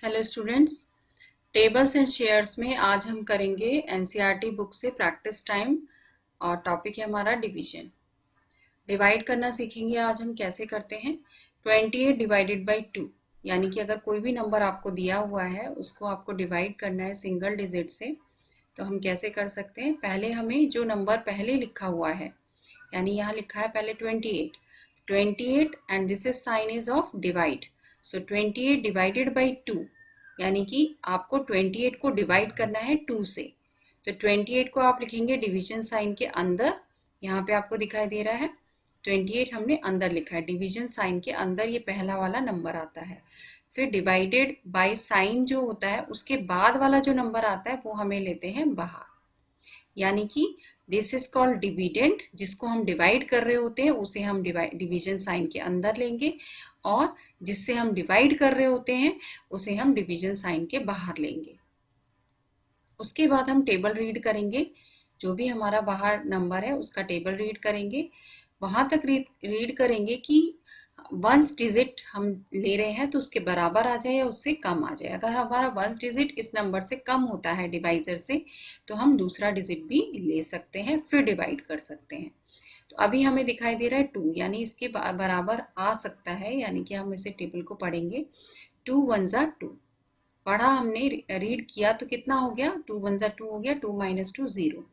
Hello students, tables and shares में आज हम करेंगे एनसीईआरटी बुक से प्रैक्टिस टाइम और टॉपिक है हमारा डिवीजन। डिवाइड करना सीखेंगे आज हम कैसे करते हैं। 28 डिवाइडेड बाई 2 यानी कि अगर कोई भी नंबर आपको दिया हुआ है उसको आपको डिवाइड करना है सिंगल डिजिट से, तो हम कैसे कर सकते हैं। पहले हमें जो नंबर पहले लिखा हुआ है, यानी यहाँ लिखा है पहले 28 and this is sine is of divide. So 28 divided by 2 यानी कि आपको 28 को डिवाइड करना है 2 से। तो 28 को आप लिखेंगे डिवीजन साइन के अंदर। यहाँ पे आपको दिखाई दे रहा है 28 हमने अंदर लिखा है, डिवीजन साइन के अंदर ये पहला वाला नंबर आता है। फिर डिवाइडेड बाय साइन जो होता है उसके बाद वाला जो नंबर आता है वो हमें लेते हैं बाहर, यानी कि दिस इज कॉल्ड डिविडेंड। जिसको हम डिवाइड कर रहे होते हैं उसे हम डिवीजन साइन के अंदर लेंगे, और जिससे हम डिवाइड कर रहे होते हैं उसे हम डिवीजन साइन के बाहर लेंगे। उसके बाद हम टेबल रीड करेंगे, जो भी हमारा बाहर नंबर है उसका टेबल रीड करेंगे। वहां तक रीड करेंगे कि वंस डिजिट हम ले रहे हैं तो उसके बराबर आ जाए या उससे कम आ जाए। अगर हमारा वंस डिजिट इस नंबर से कम होता है डिवाइजर से, तो हम दूसरा डिजिट भी ले सकते हैं, फिर डिवाइड कर सकते हैं। तो अभी हमें दिखाई दे रहा है 2, यानी इसके बराबर आ सकता है, यानी कि हम इसे टेबल को पढ़ेंगे। 2 1 ज़ा 2 पढ़ा हमने, रीड किया तो कितना हो गया, 2 1 ज़ा 2 हो गया, 2 माइनस 2 0।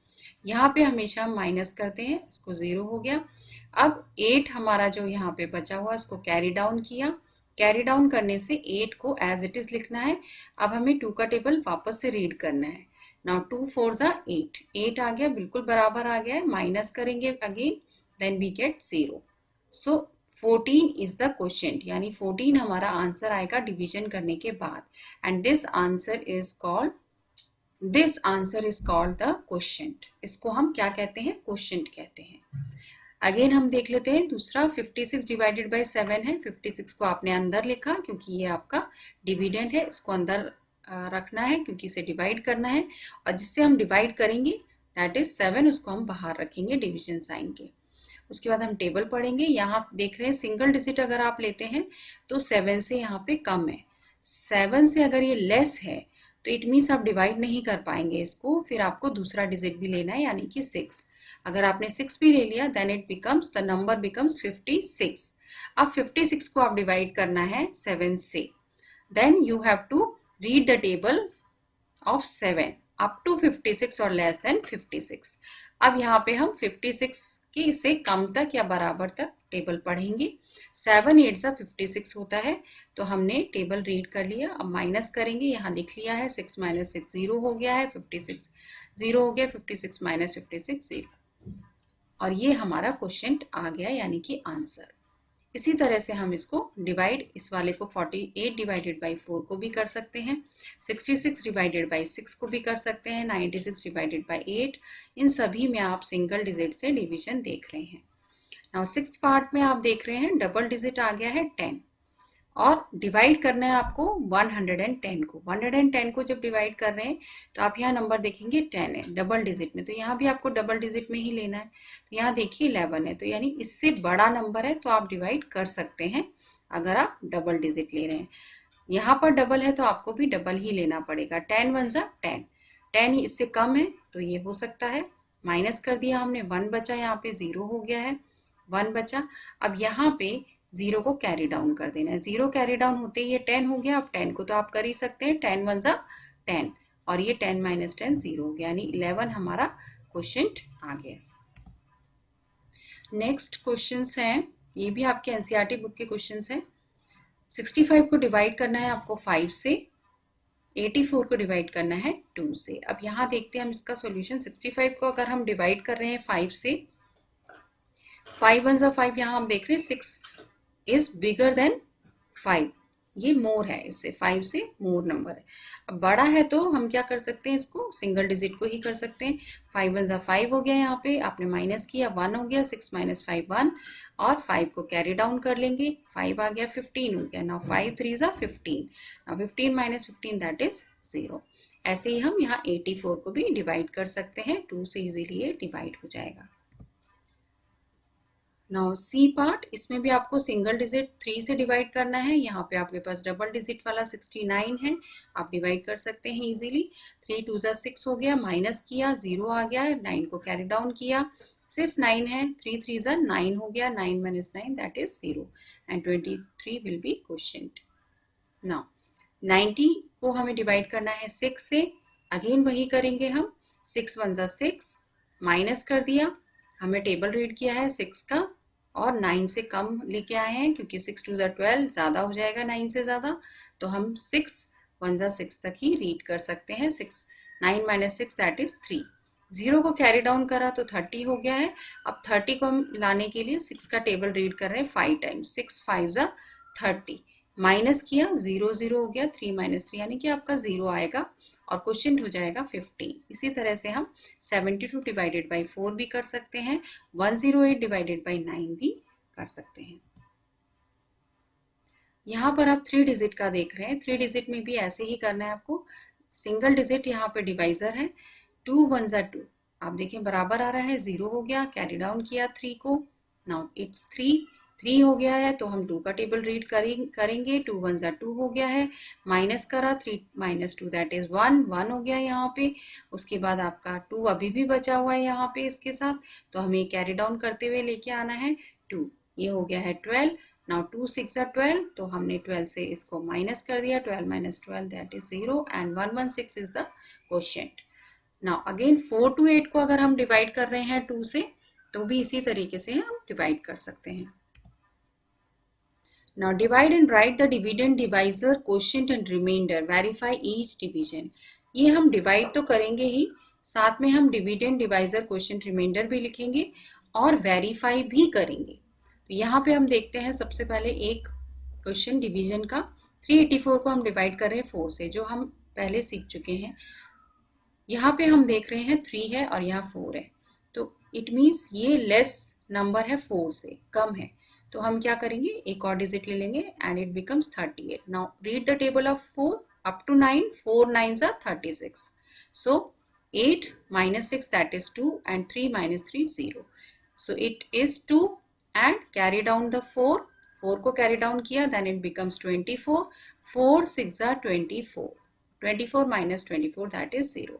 यहाँ पे हमेशा हम माइनस करते हैं, इसको 0 हो गया। अब 8 हमारा जो यहाँ पे बचा हुआ इसको कैरी डाउन किया। कैरी डाउन करने से 8 को एज इट इज लिखना है। अब हमें 2 का टेबल वापस से रीड करना है। नाउ 2 4 ज़ा 8, 8 आ गया, बिल्कुल बराबर आ गया है। माइनस करेंगे again, then we get 0। So 14 is the quotient, यानी 14 हमारा आंसर आएगा डिवीजन करने के बाद। And this answer is called the quotient. इसको हम क्या कहते हैं, क्वोशिएंट कहते हैं। अगेन हम देख लेते हैं दूसरा। 56 डिवाइडेड बाई 7 है। 56 को आपने अंदर लिखा क्योंकि ये आपका डिविडेंड है, इसको अंदर रखना है क्योंकि इसे डिवाइड करना है। और जिससे हम डिवाइड करेंगे दैट इज 7, उसको हम बाहर रखेंगे डिवीजन साइन के। उसके बाद हम टेबल पढ़ेंगे। यहाँ देख रहे हैं सिंगल डिजिट अगर आप लेते हैं तो 7 से यहाँ पे कम है। 7 से अगर ये लेस है तो इट मीन्स आप डिवाइड नहीं कर पाएंगे इसको, फिर आपको दूसरा डिजिट भी लेना है, यानी कि 6। अगर आपने 6 भी ले लिया then it becomes, the number becomes 56। अब 56 को आप डिवाइड करना है 7 से। Then you have to read the table of 7 up to 56 और लेस देन 56। अब यहाँ पे हम 56 के से कम तक या बराबर तक टेबल पढ़ेंगे। 7 8 सा 56 होता है, तो हमने टेबल रीड कर लिया। अब माइनस करेंगे, यहाँ लिख लिया है 6 माइनस 6 0 हो गया है, 56 0 हो गया, 56 माइनस 56 0, और ये हमारा क्वोशिएंट आ गया, यानी कि आंसर। इसी तरह से हम इसको डिवाइड, इस वाले को 48 डिवाइडेड बाई 4 को भी कर सकते हैं, 66 डिवाइडेड बाई 6 को भी कर सकते हैं, 96 डिवाइडेड बाई 8। इन सभी में आप सिंगल डिजिट से डिवीजन देख रहे हैं। नाउ 6th पार्ट में आप देख रहे हैं डबल डिजिट आ गया है 10, और डिवाइड करना है आपको 110 को। 110 को जब डिवाइड कर रहे हैं तो आप यहाँ नंबर देखेंगे 10 है डबल डिजिट में, तो यहाँ भी आपको डबल डिजिट में ही लेना है। तो यहाँ देखिए 11 है, तो यानी इससे बड़ा नंबर है तो आप डिवाइड कर सकते हैं अगर आप डबल डिजिट ले रहे हैं। यहाँ पर डबल है तो आपको भी डबल ही लेना पड़ेगा। 10 1 ज़ा 10, 10 इससे कम है तो ये हो सकता है। माइनस कर दिया हमने, 1 बचा, यहाँ पे 0 हो गया है, 1 बचा। अब यहाँ पे 0 को कैरी डाउन कर देना है। 0 कैरी डाउन होते ही ये 10 हो गया। अब 10 को तो आप कर ही सकते हैं, 10 1 ज़ा 10, और ये 10 माइनस 10 0 हो गया, यानी 11 हमारा क्वोशिएंट आ गया। नेक्स्ट क्वेश्चंस हैं, ये भी आपके एनसीईआरटी बुक के क्वेश्चंस हैं। 65 को डिवाइड करना है आपको 5 से, 84 को डिवाइड करना है 2 से। अब यहाँ देखते हैं हम इसका सॉल्यूशन। 65 को अगर हम डिवाइड कर रहे हैं 5 से, 5 1 ज़ा 5, यहाँ हम देख रहे हैं 6 इज बिगर देन 5, ये मोर है, इससे 5 से मोर नंबर है। अब बड़ा है तो हम क्या कर सकते हैं, इसको सिंगल डिजिट को ही कर सकते हैं। 5 1 ज़ा 5 हो गया, यहाँ पे आपने माइनस किया, 1 हो गया, 6 माइनस 5 1, और 5 को कैरी डाउन कर लेंगे, 5 आ गया, 15 हो गया। नाउ 5 3 ज़ा 15, नाउ 15 माइनस 15 दैट इज 0। ऐसे ही हम यहाँ 84 को भी डिवाइड कर सकते हैं, 2 से इजीली ये डिवाइड हो जाएगा। नाउ सी पार्ट, इसमें भी आपको सिंगल डिजिट 3 से डिवाइड करना है। यहाँ पे आपके पास डबल डिजिट वाला 69 है, आप डिवाइड कर सकते हैं इजीली। 3 2 जा 6 हो गया, माइनस किया 0 आ गया, 9 को कैरी डाउन किया, सिर्फ 9 है, 3 3 जा 9 हो गया, 9 minus 9 that is 0 and 23 will be quotient. Now 90 को हमें डिवाइड करना है 6 से, अगेन वही करेंगे हम, 6 1 जा 6, माइनस कर दिया, हमें टेबल रीड किया है 6 का और 9 से कम लेके आए हैं क्योंकि 6 2 जा 12 ज़्यादा हो जाएगा 9 से ज़्यादा, तो हम 6 1 जा 6 तक ही रीड कर सकते हैं। 6 9 माइनस 6 दैट इज 3, 0 को कैरी डाउन करा तो 30 हो गया है। अब 30 को हम लाने के लिए 6 का टेबल रीड कर रहे हैं 5 टाइम्स, 6 5 जा 30, माइनस किया 0 0 हो गया, 3 माइनस 3 यानी कि आपका 0 आएगा और क्वोशिएंट हो जाएगा 15। इसी तरह से हम 72 डिवाइडेड बाई 4 भी कर सकते हैं, 108 डिवाइडेड बाई 9 भी कर सकते हैं। यहाँ पर आप 3 डिजिट का देख रहे हैं, 3 डिजिट में भी ऐसे ही करना है आपको। सिंगल डिजिट यहाँ पे डिवाइजर है, 2 1 जा 2, आप देखें बराबर आ रहा है, 0 हो गया, कैरी डाउन किया 3 को, नाउ इट्स 3 हो गया है तो हम 2 का टेबल रीड करेंगे, 2 1 जा 2 हो गया है, माइनस करा 3 माइनस 2 दैट इज 1 हो गया यहाँ पे। उसके बाद आपका 2 अभी भी बचा हुआ है यहाँ पे इसके साथ, तो हमें कैरी डाउन करते हुए लेके आना है 2, ये हो गया है 12। नाउ 2 6 जा 12, तो हमने 12 से इसको माइनस कर दिया, 12 minus 12 that is 0 and 116 is the quotient. Now again 4 to 8 को अगर हम डिवाइड कर रहे हैं 2 से, तो भी इसी तरीके से हम डिवाइड कर सकते हैं। Now divide and write the dividend, divisor, quotient and remainder. Verify each division. ये हम डिवाइड तो करेंगे ही, साथ में हम डिविडेंड, डिवाइजर, क्वोशिएंट, रिमाइंडर भी लिखेंगे और वेरीफाई भी करेंगे। तो यहाँ पे हम देखते हैं सबसे पहले एक क्वेश्चन डिवीजन का। 384 को हम डिवाइड कर रहे हैं 4 से, जो हम पहले सीख चुके हैं। यहाँ पे हम देख रहे हैं 3 है और यहाँ 4 है, तो इट मीन्स ये लेस नंबर है 4 से, कम है, तो हम क्या करेंगे, एक और डिजिट ले लेंगे and it becomes 38। Now read the table of 4 up to 9, 4 9s are 36, so 8 minus 6 that is 2 and 3 minus 3 0, so it is 2 and carry down the 4 को carry down किया, then it becomes 24, 4 6 are 24, 24 minus 24 that is 0.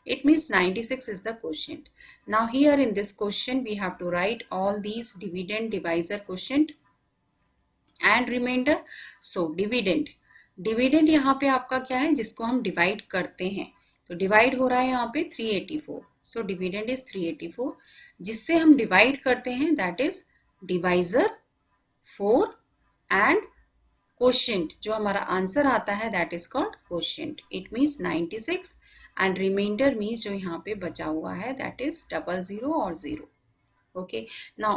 It means 96 is the quotient. Now here in this question we have to write all these dividend, divisor, quotient and remainder. So dividend यहाँ पे आपका क्या है, जिसको हम divide करते हैं, तो डिवाइड हो रहा है यहाँ पे 384, so dividend is 384. जिससे हम डिवाइड करते हैं that is divisor 4 and quotient, जो हमारा आंसर आता है that is called quotient. It means 96 and remainder means जो यहाँ पे बचा हुआ है that is 00 और 0. Okay, now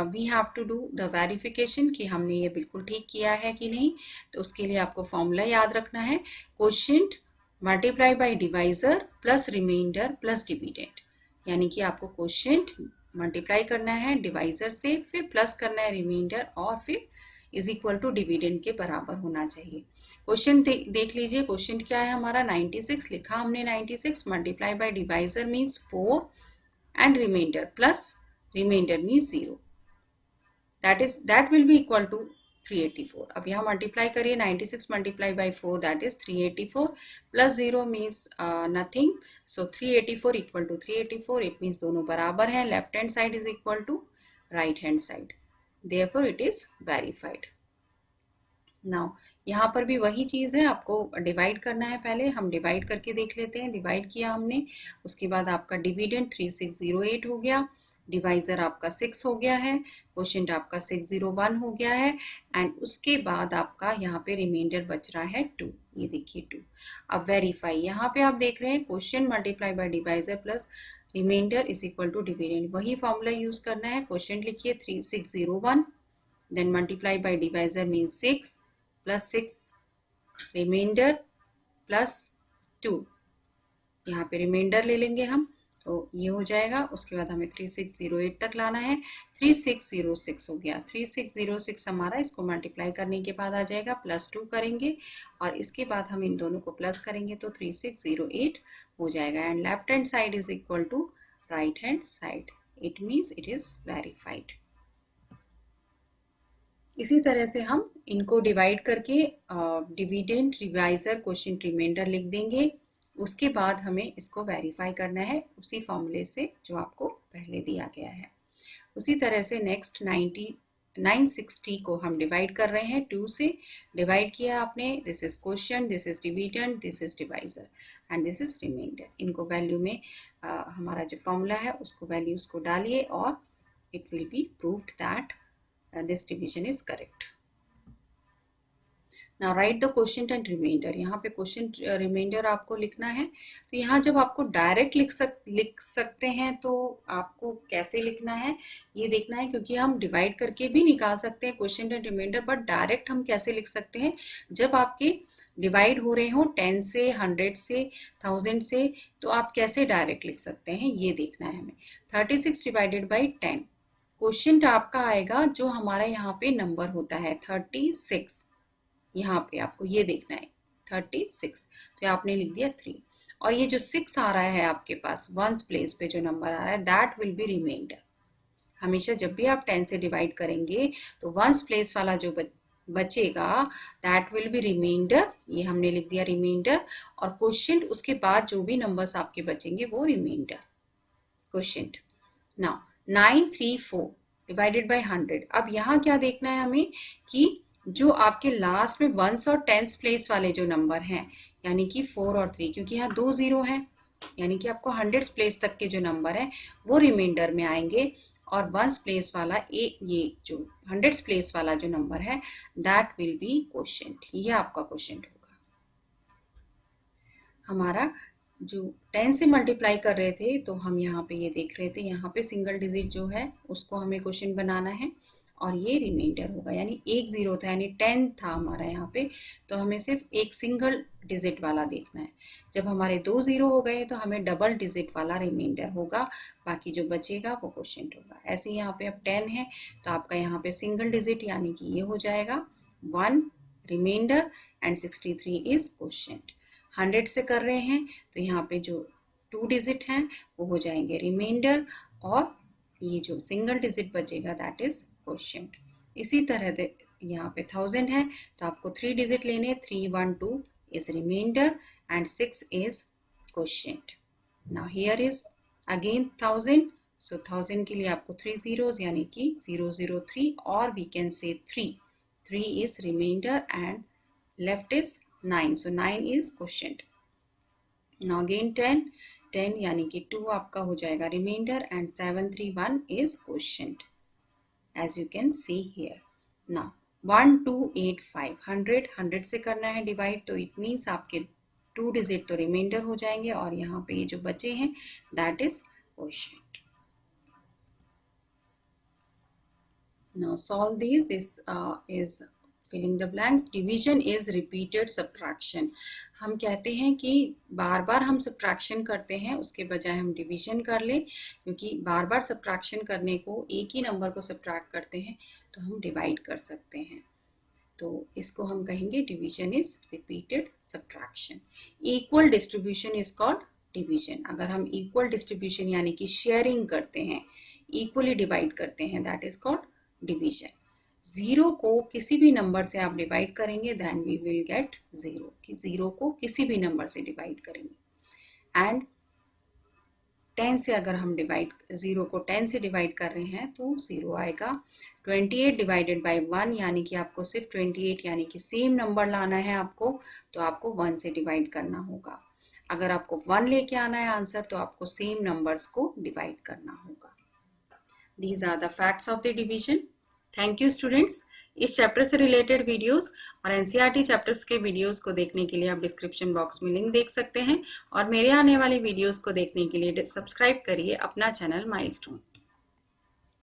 we have to do the verification कि हमने ये बिल्कुल ठीक किया है कि नहीं। तो उसके लिए आपको फॉर्मूला याद रखना है, quotient multiply by divisor plus reminder plus dividend, यानी कि आपको क्वोशिएंट मल्टीप्लाई करना है डिवाइजर से, फिर प्लस करना है रिमाइंडर और फिर इज इक्वल टू डिविडेंड के बराबर होना चाहिए। क्वेश्चन देख लीजिए, क्वेश्चन क्या है हमारा, 96 लिखा हमने, 96 multiply by divisor means 4 and reminder plus reminder means 0, that will be equal to 384. अब यहाँ मल्टीप्लाई करिए, 96 multiply by 4 that is 384 plus 0 means nothing, so 384 equal to 384, it means दोनों बराबर हैं, left hand side is equal to right hand side, therefore it is verified. Now यहाँ पर भी वही चीज़ है, आपको डिवाइड करना है, पहले हम डिवाइड करके देख लेते हैं। डिवाइड किया हमने, उसके बाद आपका डिविडेंड 3608 हो गया, डिवाइजर आपका 6 हो गया है, क्वोशिएंट आपका 601 हो गया है, एंड उसके बाद आपका यहाँ पे रिमाइंडर बच रहा है 2, ये देखिए 2। अब वेरीफाई, यहाँ पे आप देख रहे हैं quotient multiply by divisor plus reminder is equal to dividend, वही फॉर्मूला यूज करना है। क्वोशिएंट लिखिए 3601, then multiply by divisor means 6 plus 6 reminder plus 2, यहाँ पे रिमाइंडर ले लेंगे हम, तो ये हो जाएगा। उसके बाद हमें 3608 तक लाना है, 3606 हो गया, 3606 हमारा, इसको मल्टीप्लाई करने के बाद आ जाएगा, प्लस 2 करेंगे और इसके बाद हम इन दोनों को प्लस करेंगे तो 3608 हो जाएगा, and left hand side is equal to right hand side, it means it is verified. इसी तरह से हम इनको डिवाइड करके डिविडेंड, डिवाइजर, क्वोशिएंट, रिमाइंडर लिख देंगे। उसके बाद हमें इसको वेरीफाई करना है उसी फॉर्मूले से जो आपको पहले दिया गया है। उसी तरह से नेक्स्ट 960 को हम डिवाइड कर रहे हैं, 2 से डिवाइड किया आपने। This is quotient, this is dividend, this is divisor and this is reminder. इनको वैल्यू में हमारा जो फॉर्मूला है उसको वैल्यूज को डालिए और it will be proved that this division is correct. Now write the quotient and reminder. यहाँ पे क्वोशिएंट रिमाइंडर आपको लिखना है। तो यहाँ जब आपको डायरेक्ट लिख सकते हैं तो आपको कैसे लिखना है ये देखना है, क्योंकि हम डिवाइड करके भी निकाल सकते हैं quotient and reminder, but direct हम कैसे लिख सकते हैं जब आपके डिवाइड हो रहे हो 10 से, 100 से, 1000 से, तो आप कैसे डायरेक्ट लिख सकते हैं ये देखना है हमें। 36 डिवाइडेड बाई 10, क्वोशिएंट आपका आएगा जो हमारा यहाँ पे नंबर होता है 36, यहाँ पे आपको ये देखना है 36, तो आपने लिख दिया 3, और ये जो 6 आ रहा है आपके पास वंस प्लेस पे जो नंबर आ रहा है दैट विल बी रिमाइंडर। हमेशा जब भी आप 10 से डिवाइड करेंगे तो वंस प्लेस वाला जो बचेगा दैट विल बी रिमाइंडर, ये हमने लिख दिया रिमाइंडर, और क्वोशिएंट उसके बाद जो भी नंबर्स आपके बचेंगे वो reminder quotient. Now 934 divided by 100। अब यहाँ क्या देखना है हमें कि जो आपके लास्ट में वंस और टेंस प्लेस वाले जो नंबर हैं, यानी कि 4 और 3, क्योंकि यहाँ 2 0 हैं, यानी कि आपको 100 प्लेस तक के जो नंबर हैं वो रिमाइंडर में आएंगे, और वंस प्लेस वाला ये जो 100 प्लेस वाला जो नंबर है दैट विल बी क्वोशिएंट। ये आपका क्वोशिएंट होगा। हमारा जो 10 से मल्टीप्लाई कर रहे थे तो हम यहाँ पे ये देख रहे थे, यहाँ पे सिंगल डिजिट जो है उसको हमें क्वोशिएंट बनाना है, और ये रिमाइंडर होगा, यानी 1 0 था, यानी 10 था हमारा यहाँ पे, तो हमें सिर्फ एक सिंगल डिजिट वाला देखना है। जब हमारे 2 0 हो गए तो हमें डबल डिजिट वाला रिमाइंडर होगा, बाकी जो बचेगा वो क्वोशिएंट होगा। ऐसे यहाँ पे अब 10 है तो आपका यहाँ पे सिंगल डिजिट यानी कि ये हो जाएगा 1 रिमाइंडर एंड 63 इज क्वोशिएंट। 100 से कर रहे हैं तो यहाँ पे जो 2 डिजिट हैं वो हो जाएंगे रिमाइंडर, और ये जो सिंगल डिजिट बचेगा दैट इज क्वोशिएंट। इसी तरह यहाँ पे 1000 है तो आपको 3 डिजिट लेने, 312 is reminder and 6 is quotient. Now here is again 1000, so 1000 के लिए आपको 3 zeros यानी कि 003, और we can say 3 is reminder and left is 9, so 9 is quotient. Now again 10 यानी कि 2 आपका हो जाएगा reminder and 731 is quotient as you can see here. Now 1285 100 से करना है डिवाइड, तो इट मीन्स आपके 2 डिजिट तो रिमाइंडर हो जाएंगे और यहाँ पे ये जो बचे हैं that is quotient. Now solve these. This is filling the blanks. Division is repeated subtraction. हम कहते हैं कि बार बार हम सब्ट्रैक्शन करते हैं, उसके बजाय हम डिवीजन कर लें, क्योंकि बार बार सब्ट्रैक्शन करने को, एक ही नंबर को सब्ट्रैक्ट करते हैं तो हम डिवाइड कर सकते हैं, तो इसको हम कहेंगे division is repeated subtraction. Equal distribution is called division. अगर हम इक्वल डिस्ट्रीब्यूशन यानी कि शेयरिंग करते हैं, इक्वली डिवाइड करते हैं, दैट इज कॉल्ड डिवीजन। 0 को किसी भी नंबर से आप डिवाइड करेंगे देन वी विल गेट 0, कि 0 को किसी भी नंबर से डिवाइड करेंगे। एंड 10 से अगर हम 0 को 10 से डिवाइड कर रहे हैं तो 0 आएगा। 28 डिवाइडेड बाय 1 यानी कि आपको सिर्फ 28 यानी कि सेम नंबर लाना है आपको, तो आपको 1 से डिवाइड करना होगा। अगर आपको 1 लेके आना है आंसर तो आपको सेम नंबर्स को डिवाइड करना होगा। These are the facts of the division. Thank you students. इस चैप्टर से रिलेटेड वीडियोस और एनसीईआरटी चैप्टर्स के वीडियोस को देखने के लिए आप डिस्क्रिप्शन बॉक्स में लिंक देख सकते हैं, और मेरे आने वाली वीडियोस को देखने के लिए सब्सक्राइब करिए अपना चैनल माइलस्टोन।